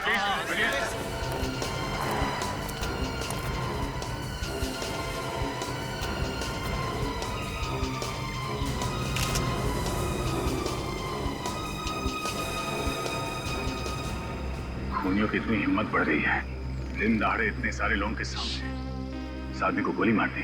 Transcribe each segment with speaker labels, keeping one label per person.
Speaker 1: खूनियों की इतनी हिम्मत बढ़ रही है, दिन दहाड़े इतने सारे लोगों के सामने इस आदमी को गोली मार दी।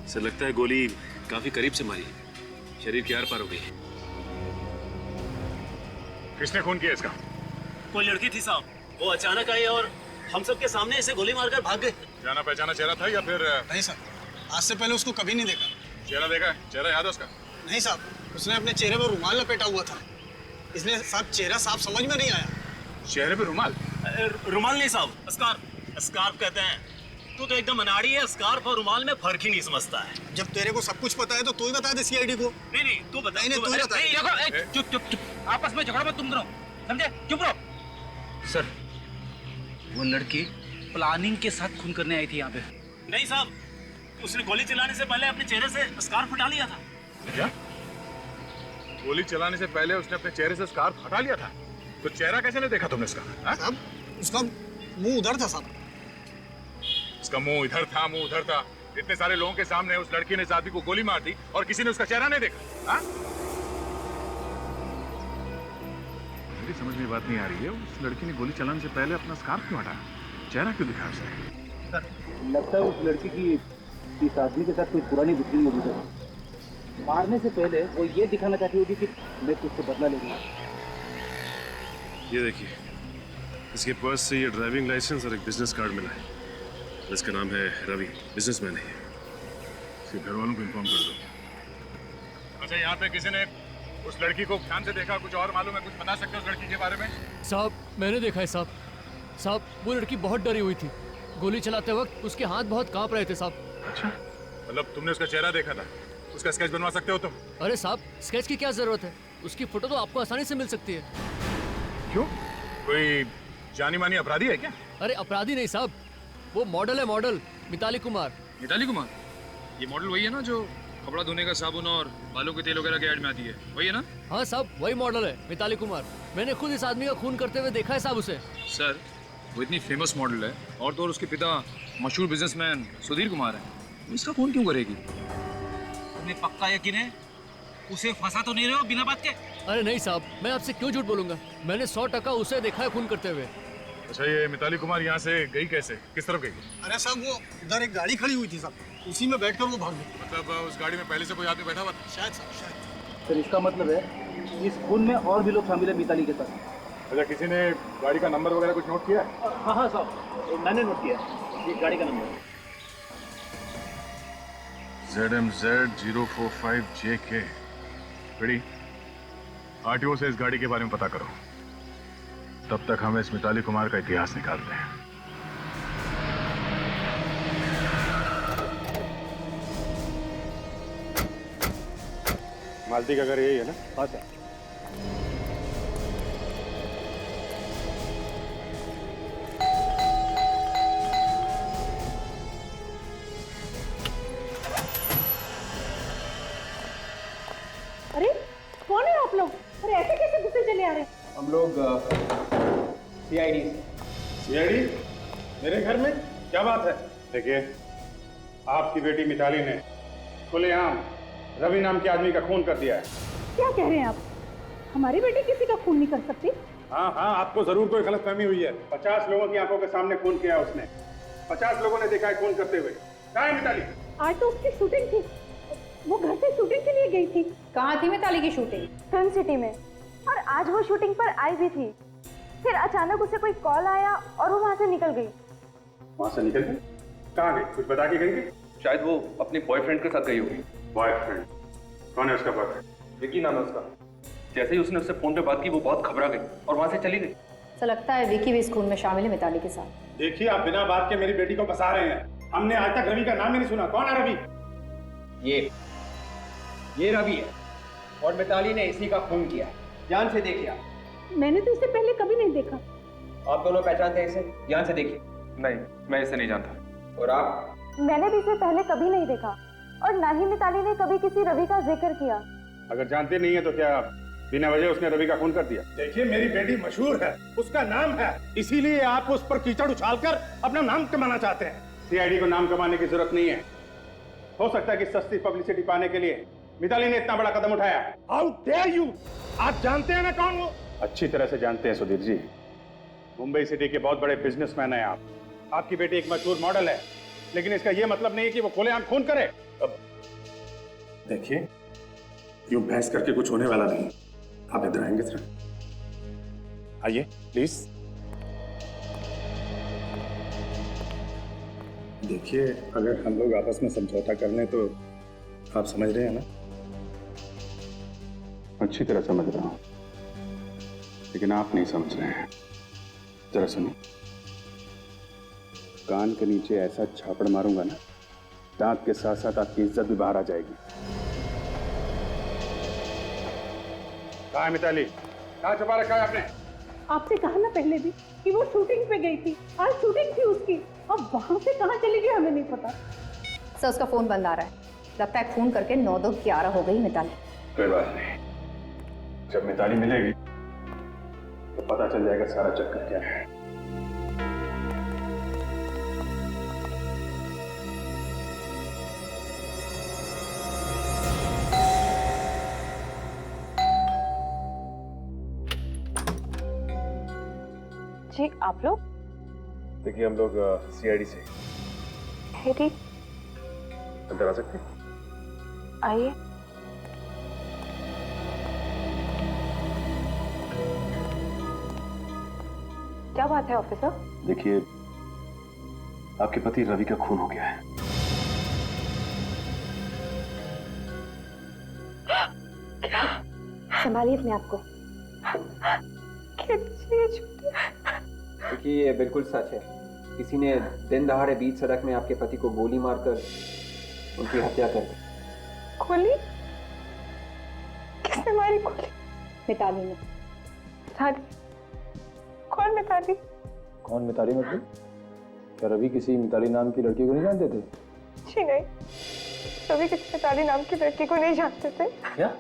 Speaker 2: सर लगता है गोली काफी करीब से मारी, शरीर के आर पार हो गई।
Speaker 1: किसने खून किया इसका?
Speaker 3: कोई लड़की थी साहब, वो अचानक आई और हम सब के सामने इसे गोली मारकर भाग गए।
Speaker 1: जाना पहचाना चेहरा था या फिर?
Speaker 4: नहीं सर, आज से पहले उसको कभी नहीं देखा।
Speaker 1: चेहरा देखा है? चेहरा याद है उसका?
Speaker 4: नहीं साहब, उसने अपने चेहरे पर रुमाल लपेटा हुआ था, इसलिए साहब चेहरा साफ समझ में नहीं आया।
Speaker 1: चेहरे पे रुमाल?
Speaker 3: रुमाल नहीं साहब, स्कार्फ। स्कार्फ कहते हैं। तू तो एकदम अनाड़ी है, स्कार्फ और रुमाल में फर्क ही नहीं समझता है।
Speaker 4: जब तेरे को सब कुछ पता है तो तू ही बता दे सीआईडी को।
Speaker 3: नहीं तू बता।
Speaker 4: नहीं, तू ही बता।
Speaker 3: चुप, आपस में झगड़ा मत तुम दोनों, समझे? चुप रहो।
Speaker 5: सर, वो लड़की प्लानिंग के साथ खून करने आई थी यहाँ पे।
Speaker 3: नहीं साहब, उसने गोली चलाने से पहले अपने चेहरे से स्कार्फ हटा लिया था।
Speaker 1: क्या? गोली चलाने से पहले उसने अपने चेहरे से स्कार्फ हटा लिया था? तो चेहरा कैसे नहीं देखा तुमने इसका?
Speaker 4: साहब, उसका मुंह उधर था साहब।
Speaker 1: उसका मुंह इधर था, मुंह उधर था। इतने सारे लोगों के सामने उस लड़की ने इस आदमी को गोली मार दी और किसी ने उसका चेहरा नहीं देखा? हाँ? मेरी समझ में बात नहीं आ रही है, उस लड़की ने गोली चलाने से पहले अपना स्कार्फ क्यों हटाया? चेहरा क्यों दिखाया उसने?
Speaker 6: लगता है उस लड़की की इस आदमी के साथ कोई पुरानी दुश्मनी मौजूद है। मारने से पहले वो ये दिखाना चाहती होगी कि मैं तुझसे बदला लूंगा।
Speaker 2: ये देखिए, इसके पर्स से ये ड्राइविंग लाइसेंस और एक बिजनेस कार्ड मिला है। इसका नाम है रवि, बिजनेसमैन है।
Speaker 1: इसके घर वालों को इन्फॉर्म कर दो। अच्छा, यहाँ पे किसी ने उस लड़की को ध्यान से देखा? कुछ और मालूम है? कुछ बता सकते हो उस लड़की के बारे में?
Speaker 7: साहब, मैंने देखा है साहब। साहब, वो लड़की बहुत डरी हुई थी। गोली चलाते वक्त उसके हाथ बहुत कांप रहे थे साहब।
Speaker 1: अच्छा, मतलब तुमने उसका चेहरा देखा था? उसका स्केच बनवा सकते हो तुम?
Speaker 7: अरे साहब, स्केच की क्या जरूरत है? उसकी फोटो तो आपको आसानी से मिल सकती है।
Speaker 1: क्यों? कोई जानी मानी अपराधी है क्या?
Speaker 7: अरे अपराधी नहीं साहब, वो मॉडल है, मॉडल मिताली कुमार।
Speaker 8: मिताली कुमार? ये मॉडल वही है ना जो कपड़ा धोने का साबुन और बालों के तेल वगैरह के ऐड में आती है, वही है ना?
Speaker 7: हाँ साहब, वही मॉडल है, मिताली कुमार। मैंने खुद इस आदमी का खून करते हुए देखा है साहब उसे।
Speaker 8: सर, वो इतनी फेमस मॉडल है और तो और उसके पिता मशहूर बिजनेसमैन सुधीर कुमार है। इसका खून क्यों करेगी?
Speaker 5: तुम्हें पक्का यकीन है? उसे फंसा तो नहीं रहे हो बिना बात के?
Speaker 7: अरे नहीं साहब, मैं आपसे क्यों झूठ बोलूंगा? मैंने 100% उसे देखा है खून करते हुए।
Speaker 1: अच्छा, ये मिताली कुमार यहाँ से गई कैसे? किस तरफ गई?
Speaker 4: अरे साहब, वो उधर एक गाड़ी खड़ी हुई थी साहब, उसी में बैठकर वो भाग गई।
Speaker 1: मतलब उस गाड़ी में पहले से कोई आदमी बैठा हुआ था?
Speaker 4: शायद साहब, शायद।
Speaker 6: सर, इसका मतलब है इस खून में और भी लोग शामिल है मिताली के साथ।
Speaker 1: अच्छा, किसी ने गाड़ी का नंबर वगैरह कुछ नोट किया?
Speaker 6: हाँ साहब, मैंने नोट किया ये गाड़ी का नंबर।
Speaker 1: ZMZ 045JK। बेड़ी, आरटीओ से इस गाड़ी के बारे में पता करो। तब तक हम इस मिताली कुमार का इतिहास निकालते हैं। मालती का घर यही है ना?
Speaker 6: हाँ सर।
Speaker 9: अरे कौन है आप लोग? अरे ऐसे कैसे घुसे चले आ रहे हैं?
Speaker 6: हम लोग सीआईडी।
Speaker 1: सीआईडी? मेरे घर में? क्या बात है? देखिए, आपकी बेटी मिताली ने खुलेआम रवि नाम के आदमी का खून कर दिया है।
Speaker 9: क्या कह रहे हैं आप? हमारी बेटी किसी का खून नहीं कर सकती।
Speaker 1: हाँ, आपको जरूर कोई गलतफहमी हुई है। 50 लोगों की आंखों के सामने खून किया उसने। 50 लोगों ने देखा है खून करते हुए। कहाँ है मिताली?
Speaker 9: आज तो उसकी शूटिंग थी, वो घर से शूटिंग के लिए गई थी।
Speaker 10: कहाँ थी मिताली की शूटिंग?
Speaker 9: फिल्म सिटी में, और आज वो शूटिंग पर आई भी थी। फिर अचानक उसे कोई कॉल आया और वो वहाँ से निकल गई।
Speaker 1: वहाँ से निकल गई? कहाँ गई? कुछ बता के गई?
Speaker 6: शायद वो अपने बॉयफ्रेंड के साथ गई होगी।
Speaker 1: बॉयफ्रेंड? कौन है उसका बॉयफ्रेंड?
Speaker 6: विकी नाम है उसका। जैसे ही उसने उससे फोन पे बात की वो बहुत घबरा गई और वहाँ से चली गई।
Speaker 10: तो लगता है विकी भी इस खून में शामिल है मिताली के साथ।
Speaker 1: देखिए, आप बिना बात के मेरी बेटी को फंसा रहे हैं। हमने आज तक रवि का नाम ही नहीं सुना। कौन है रवि?
Speaker 6: ये रवि है और मिताली ने इसी का खून किया। ध्यान से देखिए आप।
Speaker 9: मैंने तो इसे पहले कभी नहीं देखा।
Speaker 6: आप दोनों पहचानते हैं इसे? ध्यान से देखिए।
Speaker 8: नहीं, मैं इसे नहीं जानता।
Speaker 6: और आप?
Speaker 9: मैंने भी इसे पहले कभी नहीं देखा और ना ही मिताली ने कभी किसी रवि का जिक्र किया।
Speaker 11: अगर जानते नहीं है तो क्या बिना वजह उसने रवि का खून कर दिया?
Speaker 12: देखिए मेरी बेटी मशहूर है, उसका नाम है, इसीलिए आप उस पर कीचड़ उछालकर अपना नाम कमाना चाहते हैं।
Speaker 11: सीआईडी को नाम कमाने की जरूरत नहीं है। हो सकता है कि सस्ती पब्लिसिटी पाने के लिए मिताली ने इतना बड़ा कदम उठाया।
Speaker 12: How dare you! आप जानते हैं ना कौन वो?
Speaker 11: अच्छी तरह से जानते हैं सुधीर जी। मुंबई सिटी के बहुत बड़े बिजनेसमैन हैं आप। आपकी बेटी एक मशहूर मॉडल है, लेकिन इसका यह मतलब नहीं है कि वो खुलेआम खून करे।
Speaker 12: अब देखिए, यूं बहस करके कुछ होने वाला नहीं। आप इधर आएंगे जरा? आइए प्लीज। देखिए, अगर हम लोग आपस में समझौता कर लें तो आप समझ रहे हैं ना?
Speaker 11: अच्छी तरह समझ रहा हूं, लेकिन आप नहीं समझ रहे हैं। जरा सुनिए, कान के नीचे ऐसा छापड़ मारूंगा ना, दांत के साथ साथ आपकी इज्जत भी बाहर आ जाएगी। कहाँ है मिताली? कहाँ छुपा रखा है आपने?
Speaker 13: आपसे कहा ना पहले भी कि वो शूटिंग पे गई थी, आज शूटिंग थी उसकी, अब वहां से कहाँ चली गई हमें नहीं पता।
Speaker 10: सर उसका फोन बंद आ रहा है, लगता है फोन करके 9-2-11 हो गई मिताली।
Speaker 11: कोई बात नहीं, जब मिताली मिलेगी तो पता चल जाएगा सारा चक्कर क्या है।
Speaker 9: जी आप लोग?
Speaker 2: देखिए हम लोग सीआईडी से।
Speaker 9: ठीक,
Speaker 2: अंदर आ सकते हैं?
Speaker 9: आइए। क्या बात है ऑफिसर?
Speaker 2: देखिए, आपके पति रवि का खून हो गया है।
Speaker 9: संभालिए अपने आप को।
Speaker 6: देखिए ये बिल्कुल सच है। किसी ने दिन दहाड़े बीच सड़क में आपके पति को गोली मारकर उनकी हत्या कर दी।
Speaker 9: गोली? किसने मारी गोली?
Speaker 10: मिताली ने।
Speaker 9: मिताली? कौन मिताली?
Speaker 2: कौन मिताली मतलब? क्या रवि किसी मिताली नाम की लड़की को नहीं जानते थे?
Speaker 9: जी नहीं, रवि किसी मिताली नाम की लड़की को नहीं जानते थे।
Speaker 2: क्या?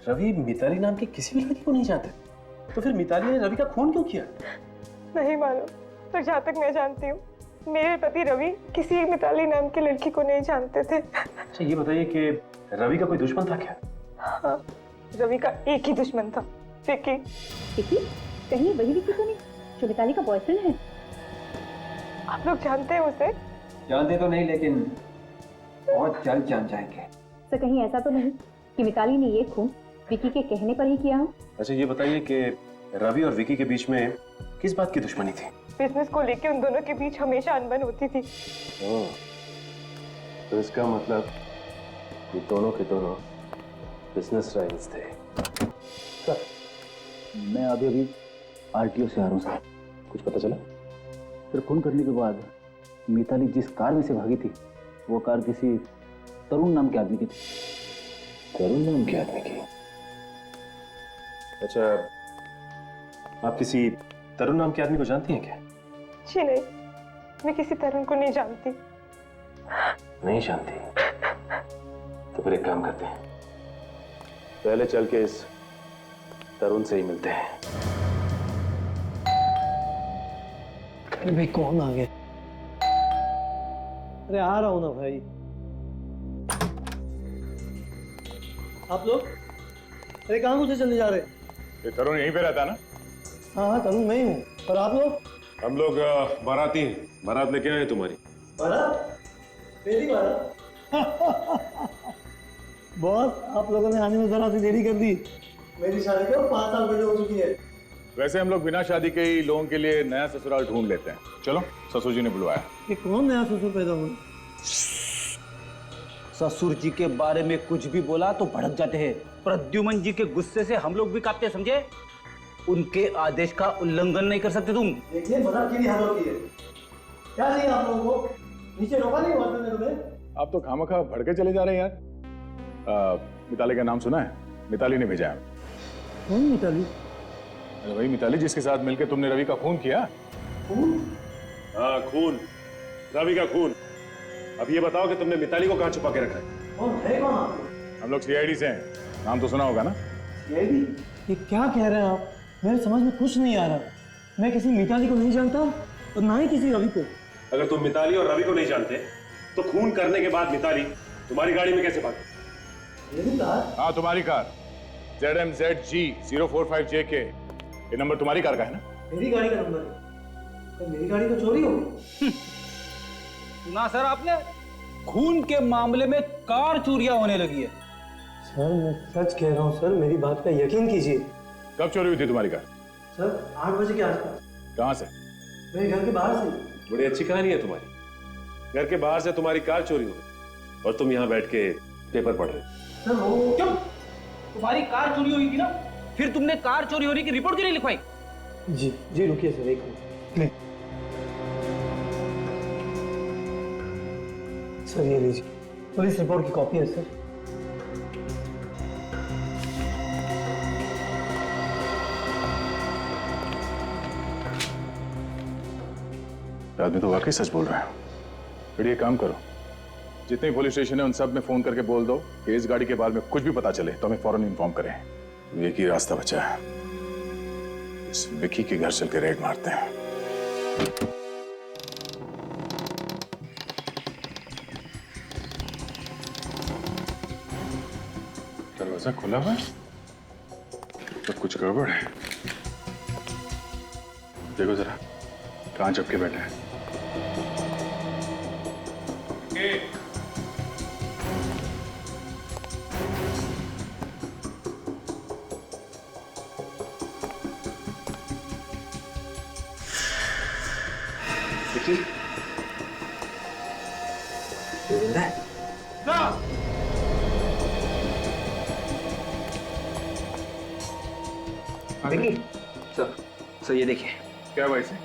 Speaker 2: रवि मिताली नाम की किसी भी लड़की को नहीं जानते? तो फिर मिताली ने रवि का खून क्यों किया?
Speaker 9: नहीं मालूम, पर जहाँ तक मैं जानती हूँ मेरे पति रवि किसी मिताली नाम की लड़की को नहीं जानते थे।
Speaker 2: अच्छा ये बताइए कि रवि का कोई दुश्मन था क्या?
Speaker 9: हाँ, रवि का एक ही दुश्मन था, विकी।
Speaker 10: विकी? कहीं वही विकी तो नहीं जो मिताली का बॉयफ्रेंड है?
Speaker 9: आप लोग जानते हैं उसे?
Speaker 6: जानते तो नहीं, लेकिन बहुत जल्द जान जाएंगे।
Speaker 10: सर कहीं ऐसा तो नहीं कि मिताली ने ये खून विकी के कहने पर ही किया हो?
Speaker 2: अच्छा ये बताइए कि रवि और विकी के बीच में किस बात की दुश्मनी थी?
Speaker 9: बिजनेस को लेके उन दोनों के बीच हमेशा अनबन होती थी।
Speaker 2: ओह, तो इसका मतलब ये दोनों के दोनों बिजनेस राइवल्स थे।
Speaker 6: सर मैं अभी आरटीओ से आ रहा हूँ सर।
Speaker 2: कुछ पता चला?
Speaker 6: फिर खून करने के बाद मिताली जिस कार में से भागी थी वो कार किसी तरुण नाम के आदमी की थी।
Speaker 2: तरुण नाम के आदमी की? अच्छा, आप किसी तरुण नाम के आदमी को जानती हैं क्या?
Speaker 9: जी नहीं, मैं किसी तरुण को नहीं जानती।
Speaker 2: नहीं जानती? तो फिर एक काम करते हैं, पहले चल के इस तरुण से ही मिलते हैं।
Speaker 14: अरे भाई कौन आ गया? अरे आ रहा हूं ना भाई। आप लोग अरे कहाँ मुझे चले जा रहे?
Speaker 11: ये तरुण यहीं पे रहता है ना?
Speaker 14: हाँ हाँ तरुण मैं ही हूँ। और आप लोग?
Speaker 2: हम लोग बाराती हैं, बारात लेके आए तुम्हारी।
Speaker 14: बारात? मेरी बारात? बॉस आप लोगों ने आने में जरा सी देरी कर दी। मेरी शादी को 5 साल पहले हो चुकी है।
Speaker 1: वैसे हम लोग बिना शादी के ही लोगों के लिए नया ससुराल ढूंढ लेते हैं। चलो, ससुर जी ने बुलवाया।
Speaker 14: ये कौन नया ससुर पैदा हुआ?
Speaker 5: ससुर जी के बारे में कुछ भी बोला तो भड़क जाते हैं। प्रद्युमन जी के गुस्से से हम लोग भी कांपते, समझे? उनके आदेश का उल्लंघन नहीं कर सकते तुम।
Speaker 14: देखिए मजाक की हद होती है। क्या चाहिए आप लोगों को? नीचे रोका नहीं हुआ मैंने तुम्हें?
Speaker 1: आप तो खामखा भड़के चले जा रहे हैं यार। मिताली का नाम सुना है? मिताली ने भेजा है।
Speaker 14: कौन मिताली?
Speaker 1: अरे वही मिताली जिसके साथ मिलकर तुमने रवि का खून किया।
Speaker 14: खून?
Speaker 2: हाँ खून, रवि का खून। अब ये बताओ कि तुमने मिताली को कहाँ छुपा के रखा है?
Speaker 14: कौन है कौन आप लोग?
Speaker 1: हम लोग सीआईडी से हैं, नाम तो सुना होगा ना?
Speaker 14: सीआईडी? ये क्या कह रहे हैं आप? मेरे समझ में कुछ नहीं आ रहा। मैं किसी मिताली को नहीं जानता और ना ही किसी रवि को।
Speaker 2: अगर तुम मिताली और रवि को नहीं जानते तो खून करने के बाद मिताली तुम्हारी गाड़ी में कैसे भागी?
Speaker 14: मेरी कार?
Speaker 1: हाँ, तुम्हारी कार ZMZG045JK। ये नंबर तुम्हारी कार का है ना?
Speaker 14: मेरी गाड़ी का नंबर है। तो मेरी गाड़ी तो चोरी हो गई।
Speaker 5: ना सर, आपने खून के मामले में कार चोरियां होने लगी है।
Speaker 14: सर मैं सच कह रहा हूँ सर, मेरी बात का यकीन कीजिए।
Speaker 1: कब चोरी हुई थी तुम्हारी कार?
Speaker 14: सर 8 बजे के आसपास।
Speaker 1: कहाँ से?
Speaker 14: मेरे घर के बाहर से।
Speaker 2: बड़ी अच्छी कहानी है तुम्हारी। घर के बाहर से तुम्हारी कार चोरी हो गई और तुम यहाँ बैठ के पेपर पढ़ रहे हो।
Speaker 14: सर वो
Speaker 5: क्यों? तुम्हारी कार चोरी हुई थी ना, फिर तुमने कार चोरी होने की रिपोर्ट क्यों नहीं लिखवाई?
Speaker 14: जी रुकिए सर, एक मिनट। सर ये लीजिए, पुलिस रिपोर्ट की कॉपी है सर।
Speaker 1: आदमी तो वाकई सच बोल रहा है। फिर ये काम करो, जितने पुलिस स्टेशन है उन सब में फोन करके बोल दो कि इस गाड़ी के बारे में कुछ भी पता चले तो हमें फौरन इन्फॉर्म करें। एक ही रास्ता बचा है, इस विकी के घर चल के रेड मारते हैं। दरवाजा खुला हुआ है तो कुछ गड़बड़ है। देखो जरा, कहां चपके बैठे हैं।
Speaker 12: विकी, तू जिंदा है?
Speaker 6: विकी, सर ये देखिए।
Speaker 1: क्या भाई से?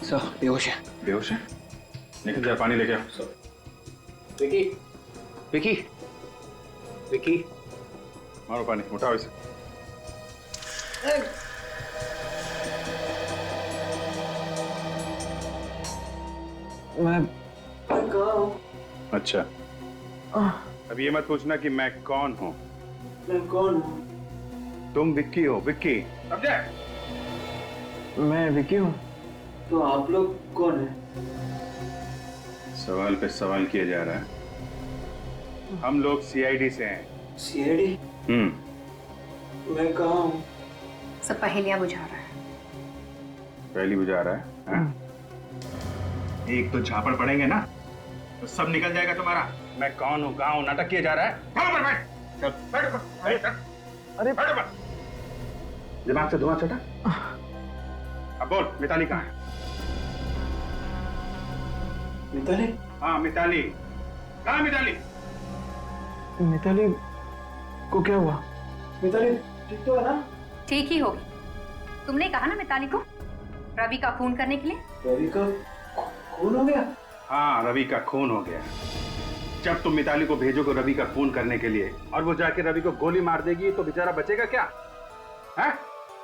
Speaker 6: सर बेहोश है।
Speaker 1: बेहोश है? निकल जा, पानी लेके आओ।
Speaker 6: विकी, विकी, विकी,
Speaker 1: मारो पानी, उठाओ इसे।
Speaker 14: मैं कहाँ हूँ?
Speaker 11: अच्छा, अब ये मत पूछना कि मैं कौन हूँ।
Speaker 14: मैं कौन हूँ?
Speaker 11: तुम विक्की हो, विक्की। समझे?
Speaker 14: मैं विकी हूँ। तो आप लोग कौन हैं?
Speaker 11: सवाल पे सवाल किया जा रहा है। हम लोग सीआईडी से हैं।
Speaker 14: सीआईडी? मैं कहाँ हूँ?
Speaker 10: सब पहेलियां बुझा रहा है।
Speaker 11: पहली बुझा रहा है, हाँ? एक तो झापड़ पड़ेंगे ना तो सब निकल जाएगा तुम्हारा। मैं कौन हूँ, कहाँ हूँ, नाटक किया जा रहा है। चल ऊपर बैठ, चल बैठ ऊपर, बैठ, अरे बैठ ऊपर। दिमाग से धुआं छटा। अब बोल, मिताली कहाँ है?
Speaker 14: मिताली?
Speaker 11: हाँ मिताली, कहाँ है मिताली?
Speaker 14: मिताली को क्या हुआ? मिताली ठीक तो है ना?
Speaker 10: ठीक ही होगी। तुमने कहा ना मिताली को रवि का खून करने के लिए।
Speaker 14: रवि का खून हो गया?
Speaker 11: हाँ, रवि का खून हो गया। जब तुम मिताली को भेजोगे रवि का खून करने के लिए और वो जाके रवि को गोली मार देगी तो बेचारा बचेगा क्या? है?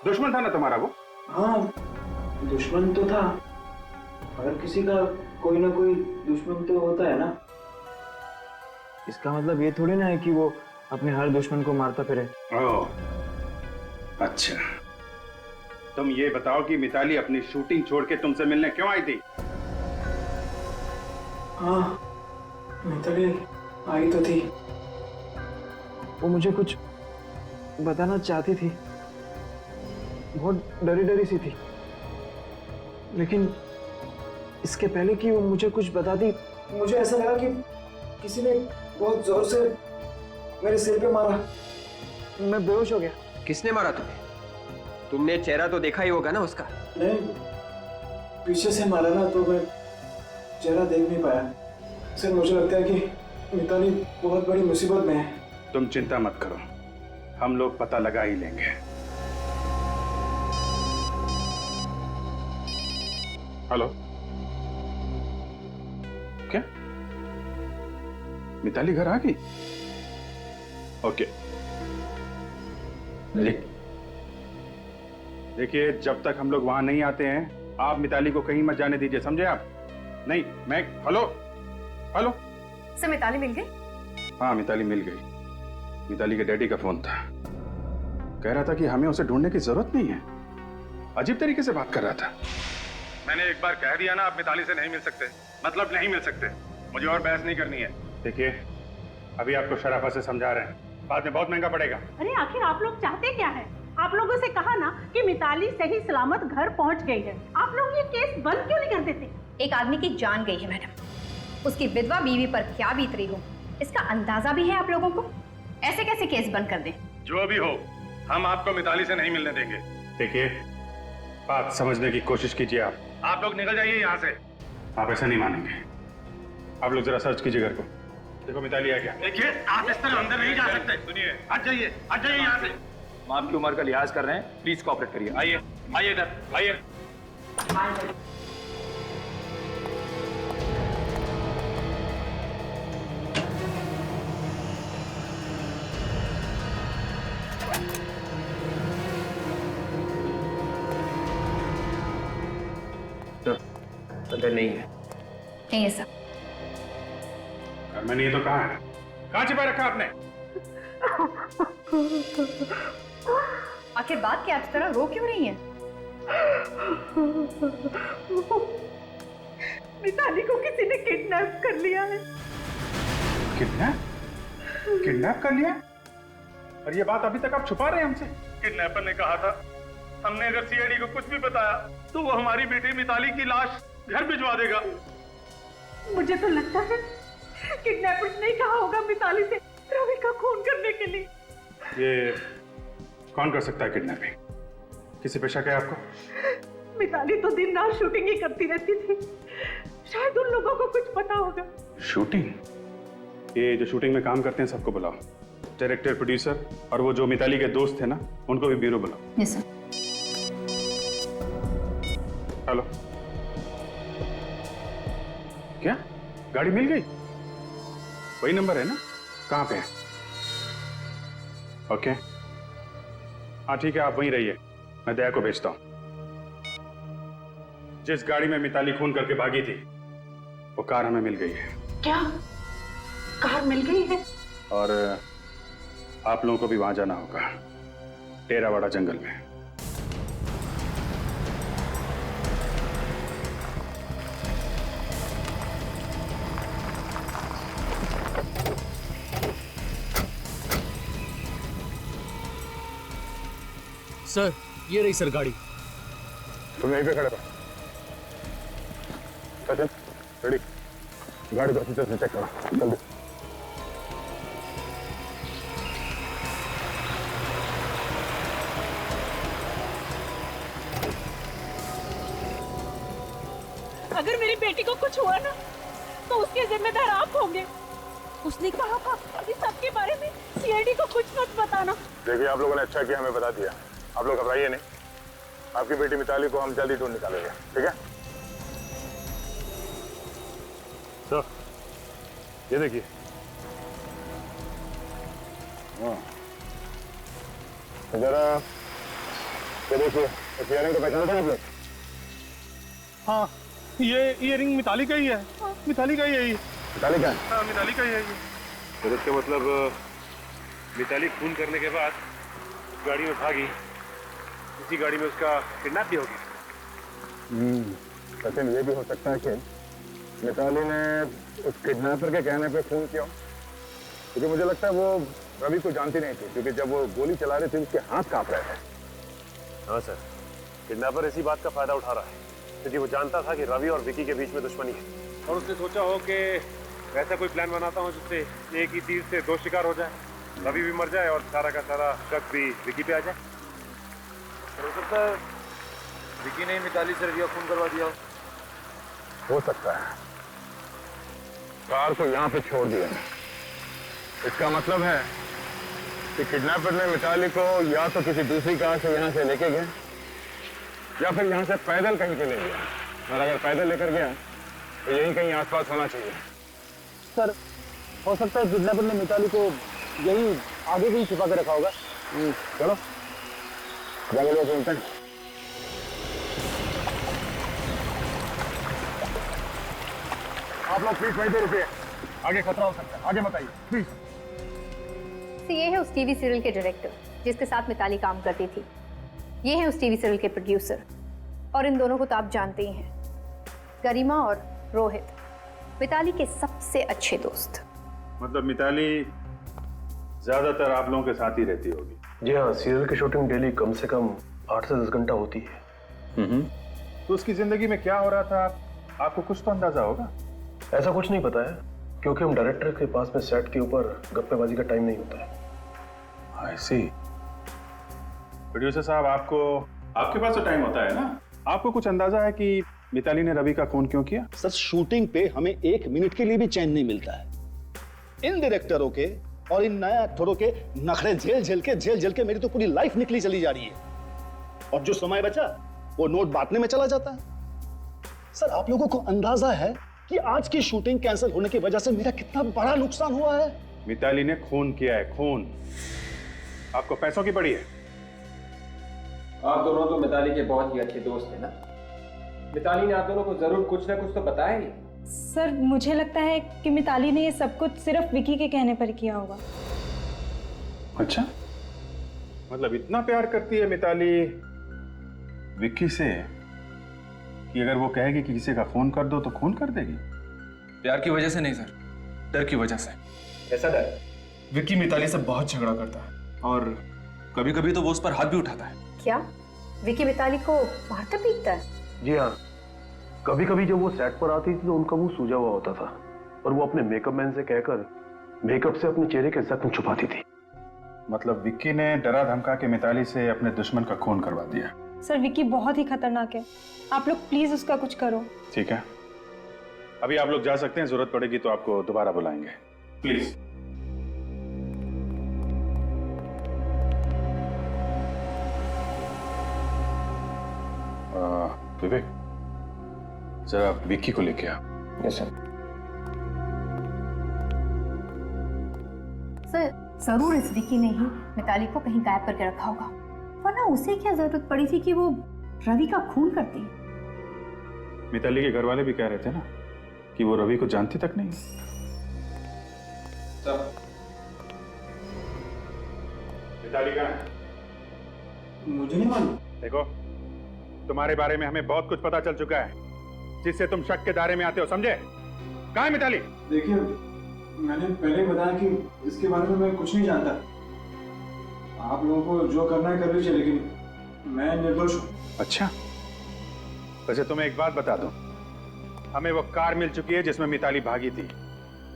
Speaker 11: दुश्मन था ना तुम्हारा वो?
Speaker 14: हाँ, दुश्मन तो था। हर किसी का कोई ना कोई दुश्मन तो होता है ना। इसका मतलब ये थोड़ी ना है कि वो अपने हर दुश्मन को मारता फिरे।
Speaker 11: ओह, अच्छा। तुम ये बताओ कि मिताली अपनी शूटिंग छोड़ के तुमसे मिलने क्यों आई थी?
Speaker 14: हाँ, मिताली आई तो थी। वो मुझे कुछ बताना चाहती थी। बहुत डरी डरी सी थी। लेकिन इसके पहले कि वो मुझे कुछ बताती, मुझे ऐसा लगा कि किसी ने बहुत जोर से मेरे सिर पे मारा। मैं बेहोश हो गया।
Speaker 6: किसने मारा तुम्हें? तुमने चेहरा तो देखा ही होगा ना उसका।
Speaker 14: नहीं, पीछे से मारा ना तो मैं चेहरा देख नहीं पाया। सर मुझे लगता है कि मिताली बहुत बड़ी मुसीबत में है।
Speaker 11: तुम चिंता मत करो, हम लोग पता लगा ही लेंगे। हेलो, क्या मिताली घर आ गई? ओके, देखिए जब तक हम लोग वहां नहीं आते हैं आप मिताली को कहीं मत जाने दीजिए, समझे आप? नहीं, मैं हेलो हेलो
Speaker 10: सर मिताली मिल गई?
Speaker 11: हाँ, मिताली मिल गई। मिताली के डैडी का फोन था, कह रहा था कि हमें उसे ढूंढने की जरूरत नहीं है। अजीब तरीके से बात कर रहा था। मैंने एक बार कह दिया ना, आप मिताली से नहीं मिल सकते, मतलब नहीं मिल सकते। मुझे और बहस नहीं करनी है। देखिए, अभी आपको शराफत से समझा रहे हैं, बाद में बहुत महंगा पड़ेगा।
Speaker 13: अरे आखिर आप लोग चाहते क्या है? आप लोगों से कहा ना कि मिताली सही सलामत घर पहुंच गई है। आप लोग ये केस बंद क्यों नहीं कर देते?
Speaker 10: एक आदमी की जान गई है मैडम, उसकी विधवा बीवी पर क्या बीत रही हो इसका अंदाजा भी है आप लोगों को। ऐसे कैसे केस बंद कर दें?
Speaker 11: जो भी हो, हम आपको मिताली से नहीं मिलने देंगे। देखिए, बात समझने की कोशिश कीजिए। आप लोग निकल जाइए यहाँ से। आप ऐसा नहीं मानेंगे। आप लोग जरा सर्च कीजिए घर को, देखो मिताली है क्या। देखिए, आप इस तरह अंदर नहीं जा सकते। सुनिए, हट जाइए यहाँ से।
Speaker 8: हम आपकी उम्र का लिहाज कर रहे हैं, प्लीज कोऑपरेट करिए। आइए आइए इधर आइए।
Speaker 6: अंदर नहीं है।
Speaker 10: नहीं है सर।
Speaker 11: घर में नहीं है तो कहाँ है? कहाँ छिपा रखा आपने?
Speaker 10: आखिर बात क्या इस तरह रो क्यों रही है?
Speaker 13: मिताली को किसी ने किडनैप कर लिया है।
Speaker 11: किडनैप? किडनैप कर लिया? और ये बात अभी तक आप छुपा रहे हैं हमसे? किडनैपर ने कहा था, हमने अगर सीआईडी को कुछ भी बताया तो वो हमारी बेटी मिताली की लाश घर भिजवा देगा।
Speaker 13: मुझे तो लगता है किडनैपर्स ने कहा होगा मिताली से रवि का खून करने के लिए।
Speaker 11: ये कौन कर सकता है किडनैपिंग? किसी पे शक है आपको?
Speaker 13: मिताली तो दिन रात शूटिंग ही करती रहती थी, शायद उन लोगों को कुछ पता होगा।
Speaker 11: शूटिंग? ये जो शूटिंग में काम करते हैं सबको बुलाओ, डायरेक्टर, प्रोड्यूसर और वो जो मिताली के दोस्त थे ना, उनको भी ब्यूरो बुलाओ।
Speaker 10: Yes sir.
Speaker 11: हेलो, क्या गाड़ी मिल गई? वही नंबर है ना? कहाँ पे है? ओके, हाँ ठीक है, आप वहीं रहिए, मैं दया को भेजता हूं। जिस गाड़ी में मिताली खून करके भागी थी वो कार हमें मिल गई है।
Speaker 13: क्या कार मिल गई है?
Speaker 11: और आप लोगों को भी वहां जाना होगा, टेरावाड़ा जंगल में।
Speaker 3: सर, ये रही सर गाड़ी।
Speaker 1: तुम यहीं पे खड़े रहो। सचिन, रेडी? गाड़ी को अच्छी तरह से चेक करो, जल्दी।
Speaker 13: अगर मेरी बेटी को कुछ हुआ ना तो उसके जिम्मेदार आप होंगे। उसने कहा था कि सबके बारे में सीआईडी को कुछ मत बताना।
Speaker 1: देखिए, आप लोगों ने अच्छा किया हमें बता दिया। आप लोग घबराइए नहीं, आपकी बेटी मिताली को हम जल्दी ढूंढ निकालेंगे, ठीक है? तो ये देखिए, तो जरा ये देखिए, इस इयररिंग को पहचानते हैं आप लोग?
Speaker 11: हाँ, ये इयररिंग मिताली का ही है। मिताली का ही है ये।
Speaker 1: मिताली का?
Speaker 11: हाँ, मिताली का ही है ये।
Speaker 2: तो इसका मतलब मिताली खून करने के बाद गाड़ी में भागी, इसी गाड़ी में उसका किडनैप भी हो गया।
Speaker 1: सचिन, ये भी हो सकता है कि मिताली ने उस किडनैपर के कहने पे खून किया, क्योंकि मुझे लगता है वो रवि को जानती नहीं थी, क्योंकि जब वो गोली चला रही थी उसके हाथ कांप रहे थे।
Speaker 2: हाँ सर, किडनैपर इसी बात का फायदा उठा रहा है, क्योंकि वो जानता था कि रवि और विकी के बीच में दुश्मनी है, और उसने सोचा हो कि ऐसा कोई प्लान बनाता हूँ जिससे एक ही तीर से दो शिकार हो जाए, रवि भी मर जाए और सारा का सारा शक भी विकी पे आ जाए।
Speaker 8: हो सकता है विकी ने मिताली से रवि खून करवा दिया
Speaker 1: हो सकता है। कार को यहाँ पे छोड़ दिया, इसका मतलब है कि किडनैपर ने मिताली को या तो किसी दूसरी कार से यहाँ से लेके गया या फिर यहाँ से पैदल कहीं पे ले गया, और अगर पैदल लेकर गया तो यहीं कहीं आसपास होना चाहिए।
Speaker 6: सर, हो सकता है किडनैपर ने मिताली को यही आगे भी छिपा के रखा होगा।
Speaker 1: चलो जंगल में चलते हैं। आप लोग प्लीज वहीं पे रुकिए,
Speaker 11: आगे खतरा हो सकता है, आगे बताइए प्लीज।
Speaker 10: तो ये है उस टीवी सीरियल के डायरेक्टर जिसके साथ मिताली काम करती थी। ये है उस टीवी सीरियल के प्रोड्यूसर, और इन दोनों को तो आप जानते ही हैं, गरिमा और रोहित, मिताली के सबसे अच्छे दोस्त।
Speaker 11: मतलब मिताली ज्यादातर आप लोगों के साथ ही रहती होगी?
Speaker 15: जी हाँ, सीरियल की शूटिंग डेली कम से कम 8 से 10 घंटा होती है।
Speaker 11: तो उसकी जिंदगी में क्या हो रहा था आपको कुछ तो अंदाजा होगा?
Speaker 15: ऐसा कुछ नहीं पता है, क्योंकि हम डायरेक्टर के पास में सेट के ऊपर गप्पेबाजी का टाइम नहीं होता है।
Speaker 11: आई सी। प्रोड्यूसर साहब, आपके पास तो टाइम होता है ना? आपको कुछ अंदाजा है कि मिताली ने रवि का खून क्यों किया?
Speaker 16: सर, शूटिंग पे हमें 1 मिनट के लिए भी चैन नहीं मिलता है। इन डायरेक्टरों के और इन नए एक्टरों के नखरे झेल झेल के मेरी तो पूरी लाइफ निकली चली जा रही है, और जो समय बचा वो नोट बांटने में चला जाता है। सर, आप लोगों को अंदाजा है कि आज की शूटिंग कैंसिल होने की वजह से मेरा कितना बड़ा नुकसान हुआ है?
Speaker 11: मिताली ने खून किया है, खून। आपको पैसों की पड़ी है?
Speaker 17: आप दोनों तो मिताली के बहुत ही अच्छे दोस्त हैं ना? मिताली ने आप दोनों को जरूर कुछ ना कुछ तो बताया ही।
Speaker 18: सर, मुझे लगता है कि मिताली ने ये सब कुछ सिर्फ विकी के कहने पर किया होगा।
Speaker 11: अच्छा, मतलब इतना प्यार करती है मिताली विक्की से कि अगर वो कहेगी कि किसी का खून कर दो तो खून कर देगी?
Speaker 8: प्यार की वजह से नहीं सर, डर की वजह से।
Speaker 17: ऐसा डर?
Speaker 8: विक्की मिताली से बहुत झगड़ा करता है, और कभी कभी तो वो उस पर हाथ भी उठाता है।
Speaker 10: क्या विकी मिताली को मारता पीटता है?
Speaker 15: जी हाँ, कभी कभी जब वो सेट पर आती थी तो उनका मुंह सूजा हुआ होता था, और वो अपने मेकअप मैन से कहकर मेकअप से अपने चेहरे के जख्म छुपाती थी।
Speaker 11: मतलब विक्की ने डरा धमका के मिताली से अपने दुश्मन का खून करवा दिया।
Speaker 18: सर, विकी बहुत ही खतरनाक है, आप लोग प्लीज उसका कुछ करो।
Speaker 11: ठीक है, अभी आप लोग जा सकते हैं, जरूरत पड़ेगी तो आपको दोबारा बुलाएंगे, प्लीज। विवेक, जरा विक्की को लेके आ।
Speaker 17: Yes sir.
Speaker 10: सर, जरूर इस विकी ने ही मिताली को कहीं गायब करके रखा होगा, वरना उसे क्या जरूरत पड़ी थी कि वो रवि का खून करती?
Speaker 11: मिताली के घर वाले भी कह रहे थे ना कि वो रवि को जानती तक नहीं।
Speaker 17: सर,
Speaker 11: मिताली कहाँ है?
Speaker 14: मुझे नहीं मालूम।
Speaker 11: देखो, तुम्हारे बारे में हमें बहुत कुछ पता चल चुका है जिससे तुम शक के दायरे में आते हो, समझे? कहाँ है मिताली?
Speaker 14: देखिए, मैंने पहले बताया कि इसके बारे में मैं कुछ नहीं जानता। आप लोगों को जो करना है कर लीजिए, लेकिन मैं निर्दोष हूँ।
Speaker 11: अच्छा, वैसे तुम्हें एक बात बता दूं, हमें वो कार मिल चुकी है जिसमें मिताली भागी थी,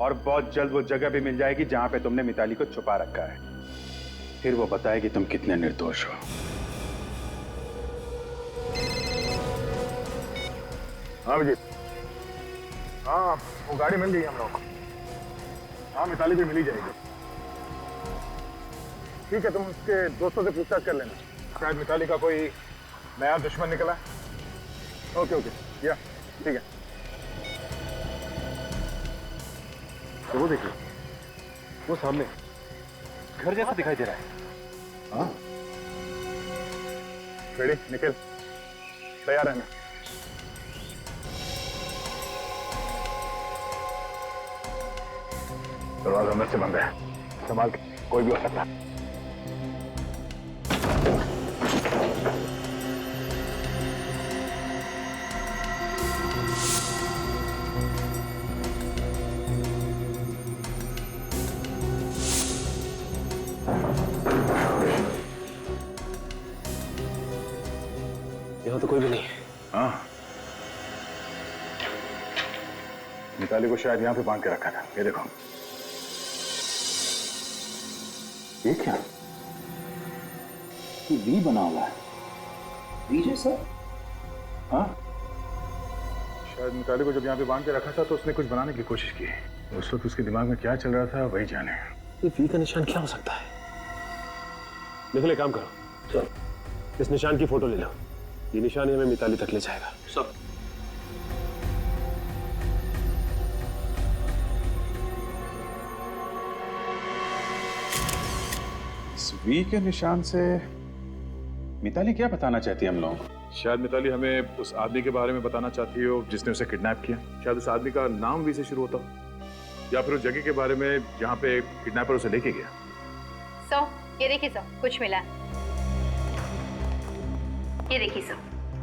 Speaker 11: और बहुत जल्द वो जगह भी मिल जाएगी जहां पे तुमने मिताली को छुपा रखा है। फिर वो बताएगी तुम कितने निर्दोष हो।
Speaker 12: हाँ विजय, हाँ वो गाड़ी मिल गई हम लोग को। हाँ, मिताली भी मिली जाएगी। ठीक है, तुम उसके दोस्तों से पूछताछ कर लेना, शायद मिताली का कोई नया दुश्मन निकला। ओके ओके, या ठीक है। तो वो देखिए, वो सामने घर जैसा दिखाई दे रहा है। हाँ, रेडी, निकल, तैयार रहना। दरवाजा अंदर से बंद है, संभाल के, कोई भी हो सकता है।
Speaker 15: यहाँ तो कोई भी नहीं है।
Speaker 12: हाँ, मिताली को शायद यहाँ पे बांध के रखा था। ये देखो, ये क्या?
Speaker 6: ये वी बना हुआ है, वी जैसा।
Speaker 12: हाँ, शायद मिताली को जब यहाँ पे बांध के रखा था तो उसने कुछ बनाने की कोशिश की। उस वक्त उसके दिमाग में क्या चल रहा था वही जाने।
Speaker 15: ये वी का निशान क्या हो सकता है?
Speaker 2: देखो, काम करो, चलो इस निशान की फोटो ले लो। ये निशान ही हमें मिताली तक ले जाएगा।
Speaker 15: सब
Speaker 11: वी के निशान से मिताली क्या बताना चाहती है हम लोगों को?
Speaker 1: शायद मिताली हमें उस आदमी के बारे में बताना चाहती हो जिसने उसे किडनैप किया। शायद उस आदमी का नाम वी से शुरू होता हो। या फिर उस जगह के बारे में जहाँ पे किडनैपर उसे लेके गया?
Speaker 10: ये देखिए सर, कुछ मिला है। ये देखिए सर,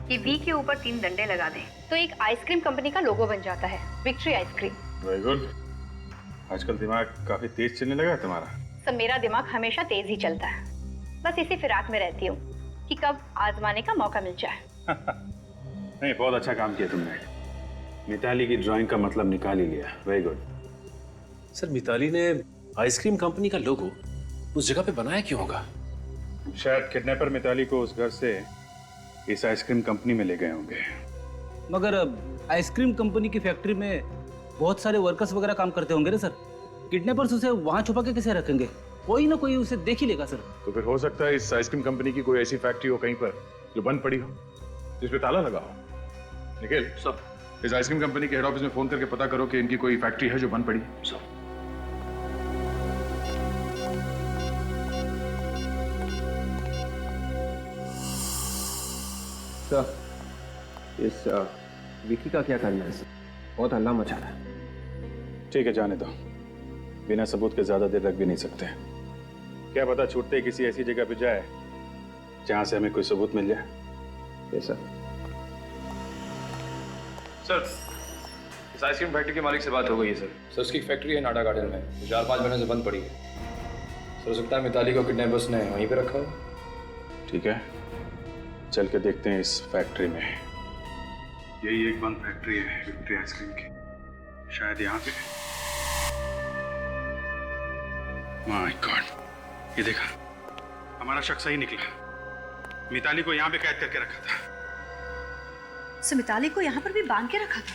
Speaker 10: ये वी के ऊपर 3 डंडे लगा दें तो एक आइसक्रीम कंपनी का लोगो बन जाता है, विक्ट्री आइसक्रीम।
Speaker 11: Very good. आजकल दिमाग काफी तेज चलने लगा है तुम्हारा।
Speaker 10: सर मेरा दिमाग हमेशा तेज ही चलता है, बस इसी फिराक में रहती हूँ कि कब आजमाने का मौका मिल जाए।
Speaker 11: नहीं, बहुत अच्छा काम किया तुमने। मिताली की ड्राइंग का मतलब निकाल ही लिया। Very good.
Speaker 12: सर मिताली ने आइसक्रीम कंपनी का लोगो उस जगह पे बनाया क्यों होगा?
Speaker 11: शायद किडनैपर मिताली को उस घर से इस आइसक्रीम कंपनी में ले गए होंगे।
Speaker 5: मगर आइसक्रीम कंपनी की फैक्ट्री में बहुत सारे वर्कर्स वगैरह काम करते होंगे ना सर। किडनैपर्स उसे वहां छुपा के कैसे रखेंगे? कोई ना कोई उसे देख ही लेगा सर।
Speaker 1: तो फिर हो सकता है इस आइसक्रीम कंपनी की कोई ऐसी फैक्ट्री हो कहीं पर जो बंद पड़ी हो, जिसपे ताला लगा हो। निखिल, सब इस आइसक्रीम कंपनी के हेड ऑफिस में फोन करके पता करो कि इनकी कोई फैक्ट्री है जो बंद पड़ी। सब
Speaker 17: सर, इस विकी का क्या करना है सर? बहुत हल्ला मचा रहा है।
Speaker 11: ठीक है, जाने दो। बिना सबूत के ज्यादा देर रख भी नहीं सकते। क्या पता छूटते ही किसी ऐसी जगह पे जाए जहां से हमें कोई सबूत मिल जाए।
Speaker 17: ये सर।
Speaker 8: सर, इस आइसक्रीम फैक्ट्री के मालिक से बात हो गई है सर। सर उसकी फैक्ट्री है नाडा गार्डन में, 4-5 महीने से बंद पड़ी है। सर हो सकता है मिताली को किडनैपर्स ने वहीं पे रखा हो।
Speaker 11: ठीक है, चल के देखते हैं इस फैक्ट्री में। यही एक बंद फैक्ट्री है विक्ट्री आइसक्रीम की, शायद यहाँ पे। माय गॉड, ये देखा, हमारा शक सही निकला। मिताली को यहाँ पे कैद करके रखा था।
Speaker 10: सो मिताली को यहाँ पर भी बांध के रखा था।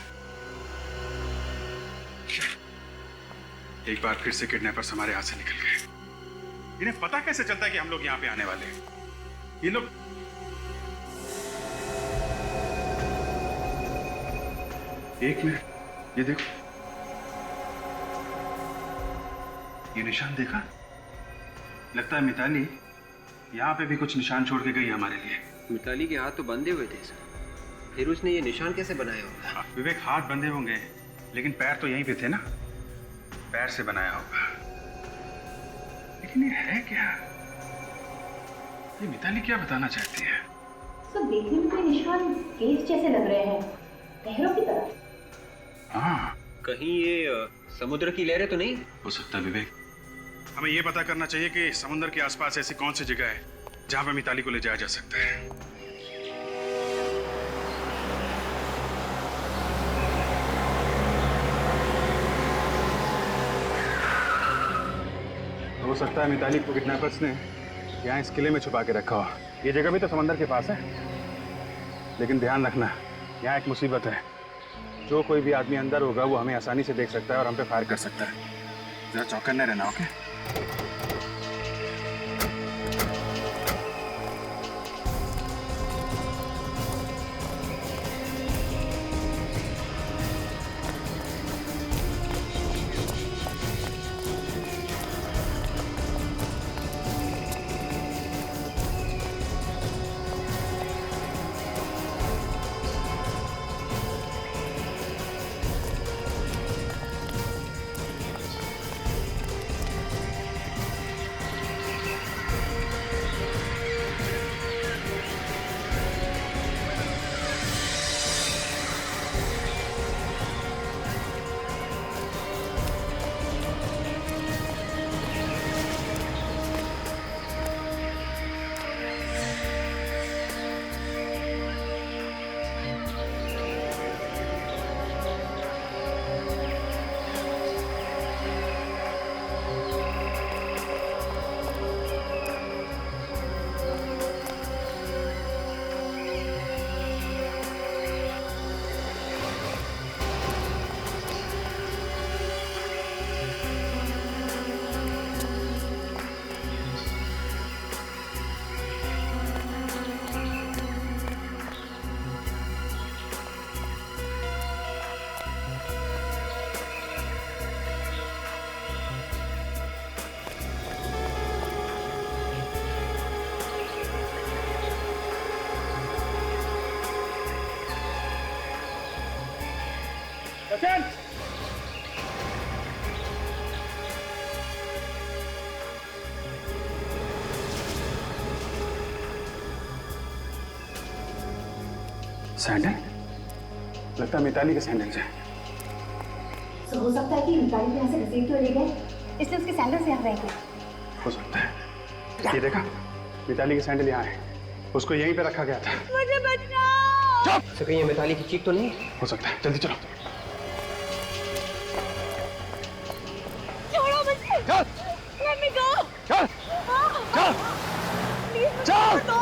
Speaker 11: एक बार फिर से किडनैपर्स हमारे हाथ से निकल गए। इन्हें पता कैसे चलता है कि हम लोग यहाँ पे आने वाले हैं? ये लोग एक मिनट, ये देखो, ये निशान देखा? लगता है मिताली यहाँ पे भी कुछ निशान छोड़ के गई हमारे लिए।
Speaker 17: मिताली के हाथ तो बंधे हुए थे सर, फिर उसने ये निशान कैसे बनाया होगा?
Speaker 11: विवेक, हाथ बंधे होंगे लेकिन पैर तो यहीं पे थे ना, पैर से बनाया होगा। लेकिन ये है क्या? ये मिताली क्या बताना चाहती है?
Speaker 10: सर देखने में कोई निशान केस जैसे लग रहे हैं, लहरों की तरह।
Speaker 11: हाँ,
Speaker 17: कहीं ये समुद्र की लहरें तो नहीं
Speaker 11: हो सकता विवेक। हमें ये पता करना चाहिए कि समुद्र के आसपास ऐसी कौन सी जगह है जहां पर मिताली को ले जाया जा सकता है। हो सकता है मिताली को किडनैपर्स ने यहाँ इस किले में छुपा के रखा हो। ये जगह भी तो समंदर के पास है, लेकिन ध्यान रखना, यहाँ एक मुसीबत है। जो कोई भी आदमी अंदर होगा वो हमें आसानी से देख सकता है और हम पे फायर कर सकता है। जरा चौकन्ने रहना, ओके?
Speaker 12: सैंडल? लगता है मिताली के सैंडल से।
Speaker 10: तो हो सकता है कि मिताली को यहाँ से घसीट के ले गए, इसलिए उसके सैंडल से यहाँ रह गए।
Speaker 12: हो सकता है। ये देखा, मिताली के सैंडल यहाँ है, उसको यहीं पे रखा गया था।
Speaker 13: मुझे बचाओ।
Speaker 17: तो कहीं ये मिताली की चीख तो नहीं?
Speaker 12: हो सकता है, जल्दी चलो।
Speaker 13: छोड़ो मुझे।
Speaker 12: चल।
Speaker 13: Let me go.
Speaker 12: चल। चल।
Speaker 13: Please मुझे
Speaker 12: चल।
Speaker 13: छोड़ दो।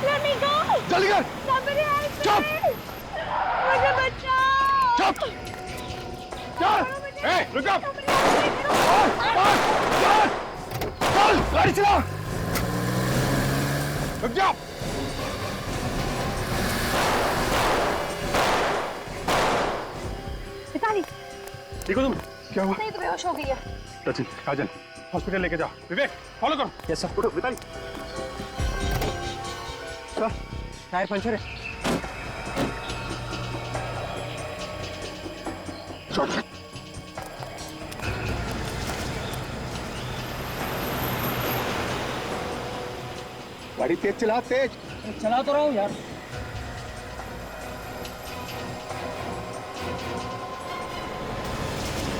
Speaker 13: Let me go.
Speaker 12: जल्दी कर।
Speaker 13: Somebody help me.
Speaker 12: चुप।
Speaker 13: मुझे बचाओ।
Speaker 12: चुप। चल। ए, रुक जा। चल, गाड़ी चला। रुक जाओ।
Speaker 10: मिताली,
Speaker 12: ठीक हो तुम? क्या हुआ?
Speaker 10: नहीं तो बेहोश हो गई है।
Speaker 12: सचिन, काजल, हॉस्पिटल लेके जाओ। विवेक, फॉलो करो। Yes sir. उठो, मिताली।
Speaker 17: सर, टायर पंचर है।
Speaker 16: गाड़ी तेज चला, तेज।
Speaker 5: चला तो रहा हूँ यार।